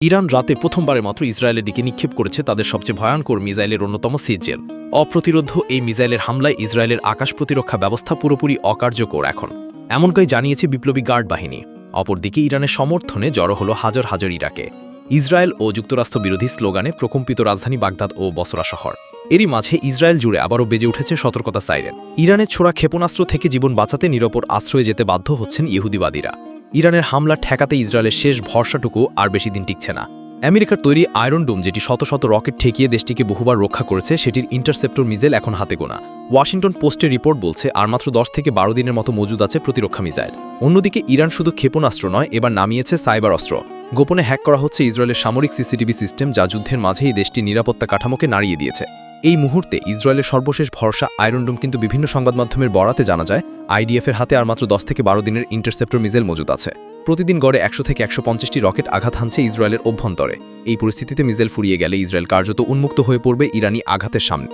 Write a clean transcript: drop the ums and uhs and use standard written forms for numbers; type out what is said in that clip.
Iran রাতে প্রথমবারের মতো ইসরায়েলের দিকে নিক্ষেপ করেছে তাদের সবচেয়ে ভয়ঙ্কর মিসাইলের অন্যতম সিজেল। অপ্রতিরোধ্য এই মিসাইলের হামলায় ইসরায়েলের আকাশ প্রতিরক্ষা ব্যবস্থা পুরোপুরি অকার্যকর এখন, এমনটাই জানিয়েছে বিপ্লবী গার্ড বাহিনী। অপরদিকে ইরানের সমর্থনে জড়ো হল হাজার হাজার ইরাকে। ইসরায়েল ও যুক্তরাষ্ট্র বিরোধী স্লোগানে প্রকম্পিত রাজধানী বাগদাদ ও বসরা শহর। এরই মাঝে ইসরায়েল জুড়ে আবারও বেজে উঠেছে সতর্কতা সাইরেন। ইরানের ছোড়া ক্ষেপণাস্ত্র থেকে জীবন বাঁচাতে নিরাপদ আশ্রয়ে যেতে বাধ্য হচ্ছেন ইহুদিবাদীরা। ইরানের হামলা ঠেকাতে ইসরায়েলের শেষ ভরসাটুকু আর বেশি দিন টিকছে না। আমেরিকার তৈরি আয়রন ডোম, যেটি শত শত রকেট ঠেকিয়ে দেশটিকে বহুবার রক্ষা করেছে, সেটির ইন্টারসেপ্টর মিসাইল এখন হাতে গোনা। ওয়াশিংটন পোস্টের রিপোর্ট বলছে আর মাত্র 10 থেকে 12 দিনের মতো মজুদ আছে প্রতিরক্ষা মিসাইল। অন্যদিকে ইরান শুধু ক্ষেপণাস্ত্র নয়, এবার নামিয়েছে সাইবার অস্ত্র। গোপনে হ্যাক করা হচ্ছে ইসরায়েলের সামরিক সিসিটিভি সিস্টেম, যা যুদ্ধের মাঝেই দেশটির নিরাপত্তা কাঠামোকে নাড়িয়ে দিয়েছে। এই মুহূর্তে ইসরায়েলের সর্বশেষ ভরসা আয়রন ডোম, কিন্তু বিভিন্ন সংবাদ মাধ্যমের বরাতে জানা যায় আইডিএফের হাতে আর মাত্র 10 থেকে 12 দিনের ইন্টারসেপ্টর মিসাইল মজুদ আছে। প্রতিদিন গড়ে 100 থেকে 150টি রকেট আঘাত হানছে ইসরায়েলের অভ্যন্তরে। এই পরিস্থিতিতে মিসাইল ফুরিয়ে গেলে ইসরায়েল কার্যত উন্মুক্ত হয়ে পড়বে ইরানি আঘাতের সামনে।